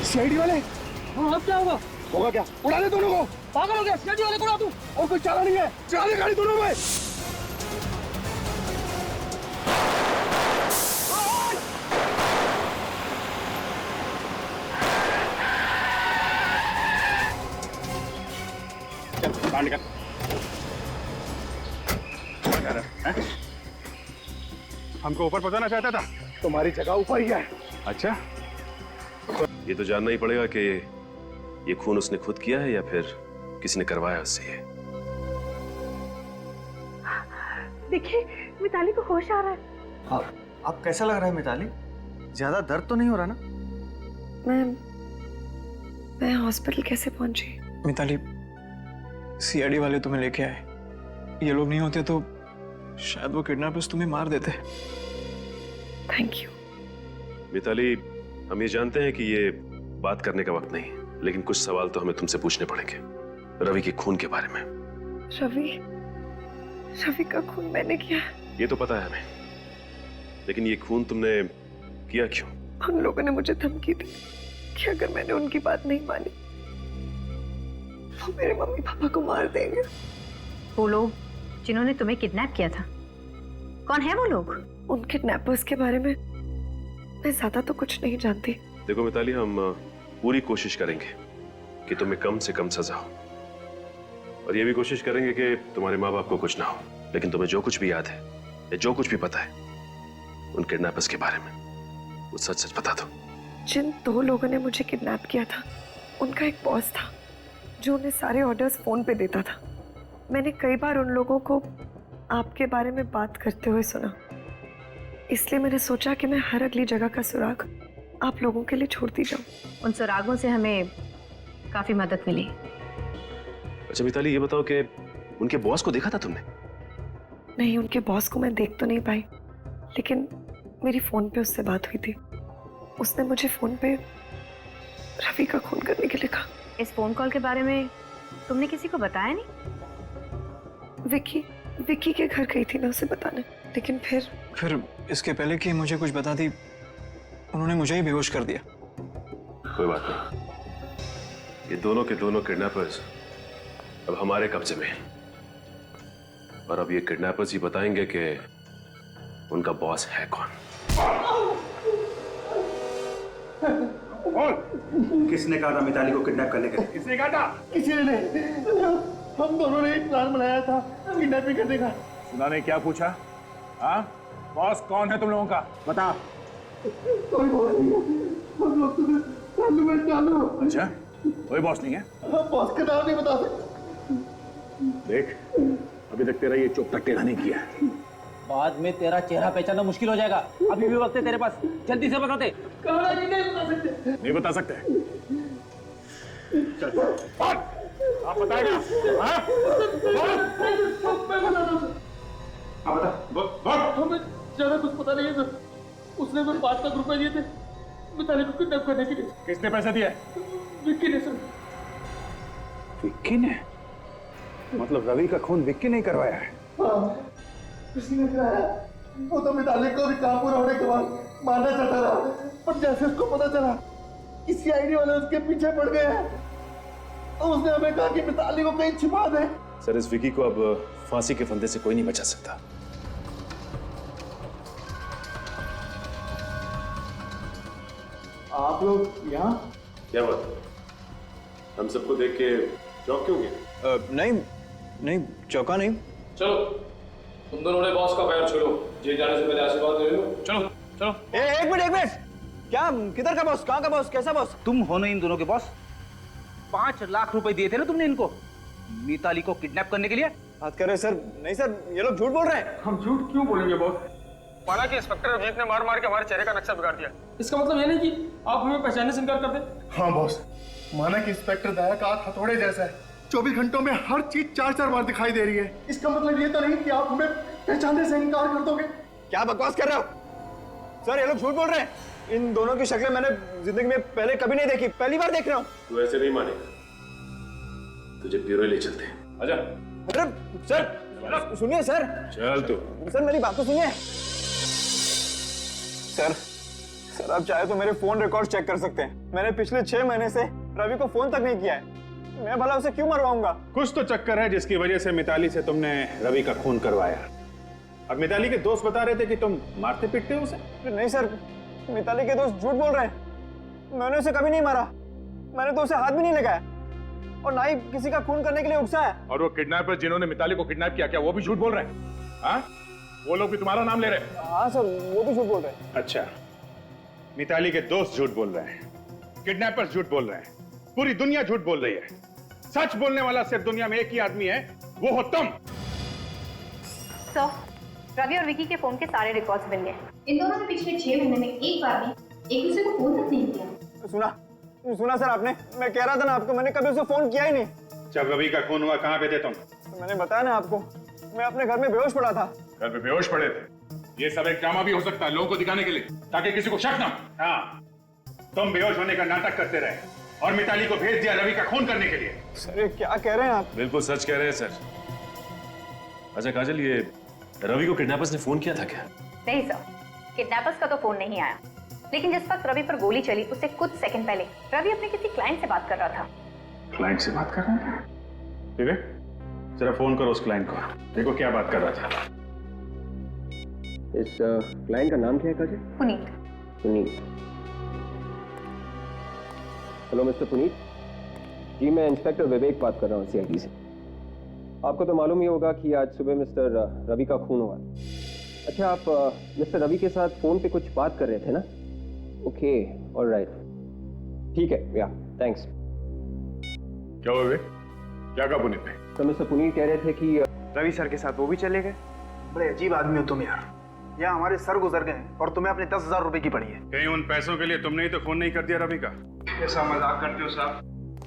Speaker 16: सीआईडी वाले?
Speaker 5: हाँ, अब क्या होगा?
Speaker 16: होगा क्या? उड़ा दे दोनों को।
Speaker 5: पागल हो गया, सीआईडी वाले को उड़ा दूं।
Speaker 16: और कोई चाला नहीं है, चला दे गाड़ी दोनों में।
Speaker 12: बाहर निकल। हमको ऊपर पहुंचाना चाहता था?
Speaker 16: तुम्हारी जगह ऊपर ही है।
Speaker 12: अच्छा,
Speaker 19: ये तो जानना ही पड़ेगा कि ये खून उसने खुद किया है या फिर किसी ने करवाया उससे ये।
Speaker 13: देखिए, मिताली को होश आ रहा है।
Speaker 14: आप कैसा लग रहा है मिताली? ज्यादा दर्द तो नहीं हो रहा ना?
Speaker 18: मैं हॉस्पिटल कैसे पहुंची?
Speaker 14: मिताली, सीआईडी वाले तुम्हें लेके आए। ये लोग नहीं होते तो शायद वो किडनैपर्स तुम्हें मार देते।
Speaker 18: Thank you.
Speaker 19: मिताली, हम ये जानते हैं कि ये बात करने का वक्त नहीं, लेकिन कुछ सवाल तो हमें तुमसे पूछने पड़ेंगे रवि के खून के बारे में।
Speaker 18: रवि का खून मैंने किया?
Speaker 19: ये तो पता है हमें, लेकिन ये खून तुमने किया क्यों?
Speaker 18: उन लोगों ने मुझे धमकी दी कि अगर मैंने उनकी बात नहीं मानी वो मेरे मम्मी पापा को मार देंगे।
Speaker 10: वो लोग जिन्होंने तुम्हें किडनैप किया था, कौन है वो लोग?
Speaker 18: उन किडनैपर्स के बारे में मैं ज्यादा तो कुछ नहीं जानती।
Speaker 19: देखो मिताली, हम पूरी कोशिश करेंगे कि तुम्हें कम से कम सजा हो, और ये भी कोशिश करेंगे कि तुम्हारे माँ बाप को कुछ ना हो। लेकिन तुम्हें जो कुछ भी याद है या जो कुछ भी पता है उन किडनैपर्स के बारे में, वो सच सच बता दो।
Speaker 18: जिन 2 लोगों ने मुझे किडनैप किया था, उनका एक बॉस था जो उन्हें सारे ऑर्डर्स फोन पे देता था। मैंने कई बार उन लोगों को आपके बारे में बात करते हुए सुना, इसलिए मैंने सोचा कि मैं हर अगली जगह का सुराग आप लोगों के लिए छोड़ती जाऊं।
Speaker 10: उन सुरागों से हमें काफी मदद मिली।
Speaker 19: अच्छा मिताली, ये बताओ कि उनके बॉस को देखा था तुमने?
Speaker 18: नहीं, उनके बॉस को मैं देख तो नहीं पाई, लेकिन मेरी फोन पे उससे बात हुई थी। उसने मुझे फोन पे रवि का खून करने के लिए कहा।
Speaker 10: इस फोन कॉल के बारे में तुमने किसी को बताया नहीं?
Speaker 18: विकी के घर गई थी मैं उसे बताने, लेकिन फिर
Speaker 14: इसके पहले कि मुझे कुछ बता दी, उन्होंने मुझे ही बेहोश कर दिया।
Speaker 19: कोई बात नहीं, ये दोनों के दोनों किडनैपर्स अब हमारे कब्जे में हैं, और अब ये किडनैपर्स ही बताएंगे कि उनका बॉस है कौन।
Speaker 11: किसने कहा था मिताली को किडनैप करने के लिए?
Speaker 16: किसने कहा था? किसी ने नहीं। हम दोनों ने एक प्लान बनाया था किडनैपिंग करने का।
Speaker 1: सुना नहीं क्या पूछा? हाँ, बॉस कौन है तुम लोगों का? बता।
Speaker 16: कोई बॉस नहीं है। हम लोग तुम्हें चालू।
Speaker 1: अच्छा, कोई बॉस नहीं है?
Speaker 16: हम बॉस का नाम नहीं बता सकते।
Speaker 1: देख, अभी तक तेरा ये चुप तक टेढ़ा नहीं किया।
Speaker 5: बाद में तेरा चेहरा पहचानना मुश्किल हो जाएगा। अभी भी वक्त है तेरे पास, जल्दी से बता दे।
Speaker 16: नहीं बता सकते।
Speaker 1: नहीं बता सकते? चल, आप बताएगा? हाँ?
Speaker 16: हमें ज्यादा कुछ पता नहीं है सर। उसने तो 5 लाख रुपए दिए थे मिताली को किडनैप करने के लिए।
Speaker 1: किसने पैसे दिए?
Speaker 16: विक्की ने सर।
Speaker 1: विक्की ने?
Speaker 11: मतलब रवि का खून विक्की नहीं करवाया है?
Speaker 20: हाँ, किसी ने कराया। वो तो मिताली को भी काम पूरा होने के बाद मारना चाहता रहा, पर जैसे उसको पता चला कि सीआईडी वाले उसके पीछे पड़ गए हैं, तो उसने हमें कहा कि मिताली को कहीं छिपा दे।
Speaker 19: सर, इस विकी को अब फांसी के फंदे से कोई नहीं बचा सकता।
Speaker 20: आप लोग यहाँ?
Speaker 19: क्या बात? हम सबको देख के चौंक क्यों गए?
Speaker 14: नहीं चौंका नहीं।
Speaker 8: चलो, तुम दोनों ने बॉस का पैर छू लो। जेल जाने से पहले आशीर्वाद ले लो। चलो चलो।
Speaker 14: एक मिनट। क्या, किधर का बॉस, कहाँ का बॉस, कैसा बॉस?
Speaker 5: तुम हो ना इन दोनों के बॉस। 5 लाख रुपए दिए थे ना तुमने इनको मिताली को किडनैप करने के लिए।
Speaker 14: बात कर रहे सर? नहीं सर, ये लोग झूठ बोल रहे हैं।
Speaker 17: हम झूठ क्यों बोलेंगे बॉस? माना कि इंस्पेक्टर अभिजीत ने मार मार के हमारे चेहरे का नक्शा बिगाड़ दिया, इसका मतलब ये नहीं कि आप हमें पहचानने से इनकार कर दे।
Speaker 20: हाँ बॉस, माना कि इंस्पेक्टर दया का हाथ हथौड़े जैसा है, 24 घंटों में हर चीज 4-4 बार दिखाई दे रही है। इसका मतलब ये तो नहीं कि आप हमें पहचानने से इनकार कर दोगे।
Speaker 14: क्या बकवास कर रहे हो सर? ये लोग झूठ बोल रहे हैं। इन दोनों की शक्लें मैंने जिंदगी में पहले कभी नहीं देखी, पहली बार देख रहा हूँ।
Speaker 19: तू ऐसे नहीं मानेगा, तुझे ब्यूरो ले चलते हैं। आजा।
Speaker 14: अरे सर, सुनिए सर।
Speaker 19: चल तू।
Speaker 14: सर मेरी बात तो सुनिए। सर आप चाहे तो मेरे फोन रिकॉर्ड चेक कर सकते हैं। मैंने पिछले 6 महीने से रवि को फोन तक नहीं किया है। मैं भला उसे क्यों मरवाऊंगा?
Speaker 11: कुछ तो चक्कर है जिसकी वजह से मिताली से तुमने रवि का खून करवाया। अब मिताली के दोस्त बता रहे थे कि तुम मारते पीटते हो उसे।
Speaker 14: नहीं सर, मिताली के दोस्त झूठ बोल रहे हैं। मैंने उसे कभी नहीं मारा, मैंने तो उसे हाथ भी नहीं लगाया और ना ही किसी का खून करने के लिए उकसाया।
Speaker 1: और वो किडनैपर जिन्होंने मिताली को किडनैप किया, क्या वो भी झूठ बोल रहे हैं? हाँ, वो लोग भी तुम्हारा नाम ले रहे हैं?
Speaker 14: हाँ सर, वो भी झूठ बोल रहे हैं।
Speaker 11: अच्छा, मिताली के दोस्त झूठ बोल रहे हैं, किडनैपर झूठ बोल रहे हैं, पूरी दुनिया झूठ बोल रही है। सच बोलने वाला सिर्फ दुनिया में एक ही आदमी है, वो हो तुम।
Speaker 10: सर, रवि और विकी के फोन के सारे रिकॉर्ड्स मिल गए। इन दोनों ने पिछले 6 महीने में एक बार भी एक दूसरे को फोन तक नहीं किया।
Speaker 14: सुना सर आपने? मैं कह रहा था ना आपको, मैंने कभी उसे फोन किया ही नहीं।
Speaker 11: जब रवि का खून हुआ कहाँ पे थे तुम?
Speaker 14: मैंने बताया ना आपको, मैं अपने घर में बेहोश पड़ा था।
Speaker 1: घर पे बेहोश पड़े थे? ये सब एक ड्रामा भी हो सकता है लोगों को दिखाने के लिए, ताकि किसी को शक ना।
Speaker 11: हाँ, तुम बेहोश होने का नाटक करते रहे और मिताली को भेज दिया रवि का खून करने के लिए।
Speaker 14: सर ये क्या कह रहे हैं आप?
Speaker 19: बिल्कुल सच कह रहे हैं सर। अच्छा काजल, ये रवि को किडनैपर्स ने फोन किया था क्या?
Speaker 10: नहीं सर, किडनैपर्स का तो फोन नहीं आया, लेकिन जिस वक्त रवि पर गोली चली उससे कुछ सेकंड पहले रवि अपने किसी क्लाइंट से बात कर रहा था।
Speaker 11: क्लाइंट से बात कर रहा था? ठीक है, जरा फोन करो उस क्लाइंट को, देखो क्या बात कर रहा था।
Speaker 17: इस क्लाइंट का नाम क्या है काजल? पुनीत। हेलो मिस्टर पुनीत जी, मैं इंस्पेक्टर विवेक बात कर रहा हूँ सीआईडी से। आपको तो मालूम ही होगा कि आज सुबह मिस्टर रवि का खून हुआ। अच्छा, आप मिस्टर रवि के साथ फोन पे कुछ बात कर रहे थे ना? ओके, ऑलराइट, ठीक है, या थैंक्स।
Speaker 1: क्या हुआ विवेक? क्या कहा पुनीत ने?
Speaker 17: तो मिस्टर पुनीत कह रहे थे कि
Speaker 14: रवि सर के साथ वो भी चले गए। बड़े अजीब आदमी हो तुम यार। यहाँ हमारे सर गुजर गए और तुम्हें अपने 10,000 रुपए की पड़ी है।
Speaker 11: कहीं उन पैसों के लिए तुमने ही तो खून नहीं कर दिया रवि का?
Speaker 14: ऐसा मजाक करते हो साहब?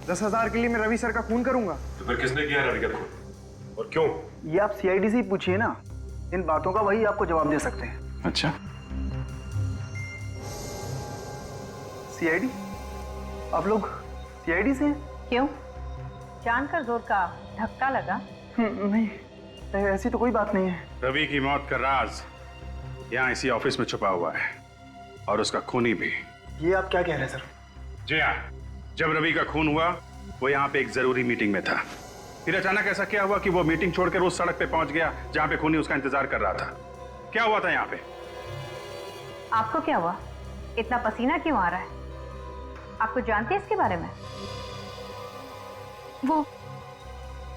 Speaker 14: 10,000 के लिए मैं रवि सर का खून करूंगा?
Speaker 19: तो फिर किसने किया रवि का खून और क्यों?
Speaker 14: ये आप सीआईडी से ही पूछिए ना, इन बातों का वही आपको जवाब दे सकते हैं।
Speaker 11: अच्छा,
Speaker 14: सीआईडी? आप लोग सीआईडी से हैं?
Speaker 13: क्यों, जानकर जोर का धक्का लगा?
Speaker 14: नहीं, ऐसी तो कोई बात नहीं है।
Speaker 11: रवि की मौत का राज यहाँ इसी ऑफिस में छुपा हुआ है और उसका खूनी भी।
Speaker 14: ये आप क्या कह रहे हैं सर?
Speaker 11: जी हाँ, जब रवि का खून हुआ वो यहाँ पे एक जरूरी मीटिंग में था। फिर अचानक ऐसा क्या हुआ कि वो मीटिंग छोड़कर उस सड़क पे पहुंच गया जहाँ पे खूनी उसका इंतजार कर रहा था। क्या हुआ था यहाँ पे?
Speaker 10: आपको क्या हुआ? इतना पसीना क्यों आ रहा है? आपको जानते हैं इसके बारे में?
Speaker 21: वो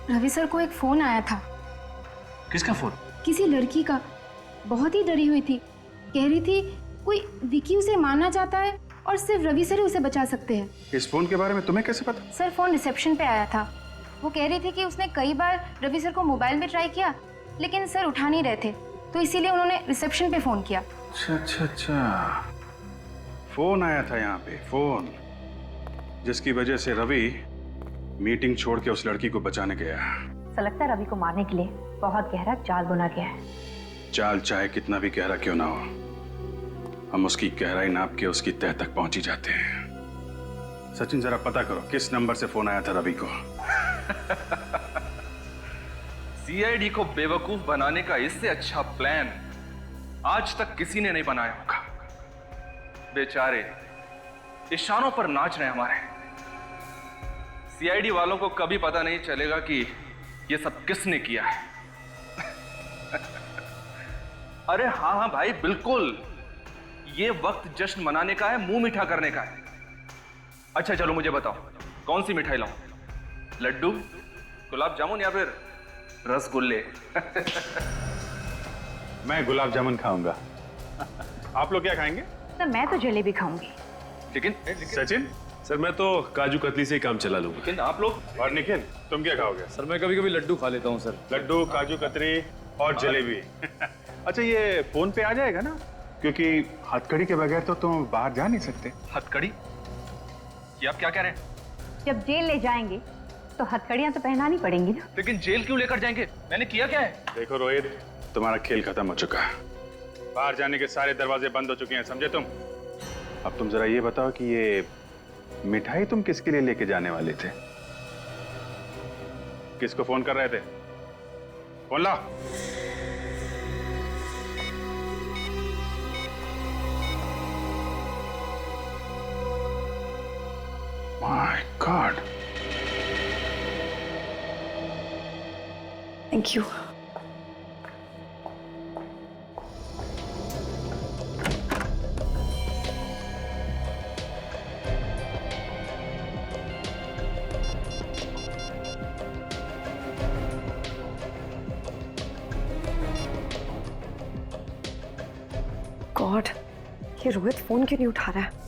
Speaker 21: रवि सर को एक फोन आया था।
Speaker 19: किसका फोन?
Speaker 21: किसी लड़की का। बहुत ही डरी हुई थी, कह रही थी कोई विकी उसे मारना चाहता है और सिर्फ रवि सर ही उसे बचा सकते हैं।
Speaker 11: इस फोन के बारे में तुम्हें कैसे पता?
Speaker 21: सर, फोन रिसेप्शन पे आया था। वो कह रही थी कि उसने कई बार रवि सर को मोबाइल में ट्राई किया, लेकिन सर उठा नहीं रहे थे, तो इसीलिए उन्होंने रिसेप्शन पे फोन किया।
Speaker 11: अच्छा, फोन आया था यहाँ पे, फोन जिसकी वजह से रवि मीटिंग छोड़ के उस लड़की को बचाने गया।
Speaker 10: ऐसा लगता है रवि को मारने के लिए बहुत गहरा जाल बुना गया है।
Speaker 11: जाल चाहे कितना भी गहरा क्यों ना हो, हम उसकी गहराई नाप के उसकी तह तक पहुंच ही जाते हैं। सचिन, जरा पता करो किस नंबर से फोन आया था रवि को।
Speaker 8: सीआईडी को बेवकूफ बनाने का इससे अच्छा प्लान आज तक किसी ने नहीं बनाया होगा। बेचारे इशारों पर नाच रहे हमारे। सीआईडी वालों को कभी पता नहीं चलेगा कि ये सब किसने किया है। अरे हाँ हाँ भाई, बिल्कुल, ये वक्त जश्न मनाने का है, मुंह मीठा करने का है। अच्छा चलो मुझे बताओ, कौन सी मिठाई लाऊं? लड्डू, गुलाब जामुन या फिर रसगुल्ले?
Speaker 11: मैं गुलाब जामुन खाऊंगा। आप लोग क्या खाएंगे?
Speaker 21: सर मैं तो जलेबी खाऊंगी।
Speaker 8: लेकिन
Speaker 11: सचिन?
Speaker 19: सर मैं तो काजू कतली से ही काम चला लूंगा।
Speaker 8: लेकिन आप लोग?
Speaker 11: और निखिल, तुम क्या खाओगे?
Speaker 8: सर मैं कभी कभी लड्डू खा लेता हूँ सर।
Speaker 11: लड्डू, काजू कतरी और जलेबी। अच्छा, ये फोन पे आ जाएगा ना? क्योंकि हथकड़ी के बगैर तो तुम बाहर जा नहीं सकते।
Speaker 8: हथकड़ी? ये आप क्या कह रहे हैं?
Speaker 21: जब जेल ले जाएंगे तो हथकड़ियां तो पहनानी पड़ेंगी ना।
Speaker 8: लेकिन जेल क्यों लेकर जाएंगे? मैंने किया क्या है?
Speaker 11: देखो रोहित, तुम्हारा खेल खत्म हो चुका है। बाहर जाने के सारे दरवाजे बंद हो चुके हैं, समझे तुम? अब तुम जरा ये बताओ कि ये मिठाई तुम किसके लिए लेके जाने वाले थे? किसको फोन कर रहे थे? फोन ला। My God.
Speaker 18: Thank you. God, ये रोहित फोन क्यों नहीं उठा रहा है?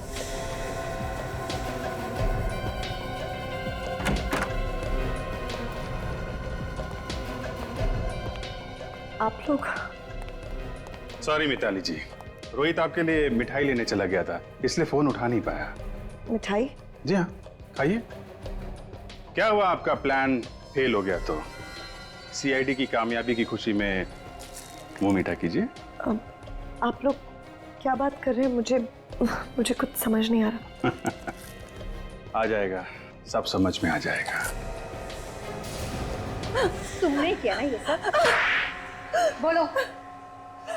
Speaker 18: आप लोग?
Speaker 11: सॉरी मिताली जी, रोहित आपके लिए मिठाई लेने चला गया था, इसलिए फोन उठा नहीं पाया।
Speaker 18: मिठाई?
Speaker 11: जी हाँ, खाइए। क्या हुआ, आपका प्लान फेल हो गया तो सीआईडी की कामयाबी की खुशी में मुंह मीठा कीजिए।
Speaker 18: आप लोग क्या बात कर रहे हैं? मुझे कुछ समझ नहीं आ रहा।
Speaker 11: आ जाएगा, सब समझ में आ जाएगा।
Speaker 10: तुमने किया ना ये सब? बोलो,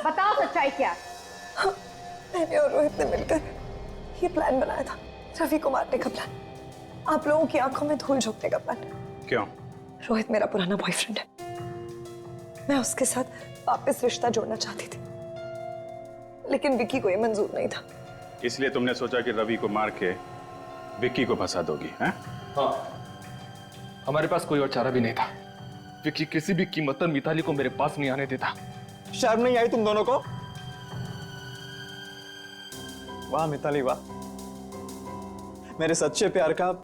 Speaker 10: बताओ सच्चाई क्या?
Speaker 18: मैंने और रोहित ने मिलकर ये प्लान बनाया था, रवि को मारने का प्लान, आप लोगों की आंखों में धूल झोंकने का प्लान।
Speaker 11: क्यों?
Speaker 18: रोहित मेरा पुराना बॉयफ्रेंड है, मैं उसके साथ वापस रिश्ता जोड़ना चाहती थी, लेकिन विक्की को ये मंजूर नहीं था।
Speaker 11: इसलिए तुमने सोचा कि रवि को मार के विक्की को फंसा दोगी, हैं?
Speaker 8: हाँ, हमारे पास कोई और चारा भी नहीं था। विक्की किसी भी कीमत पर मिताली को मेरे पास नहीं आने देता।
Speaker 4: शर्म नहीं आई तुम दोनों को? वाह मिताली वाह, मेरे सच्चे प्यार का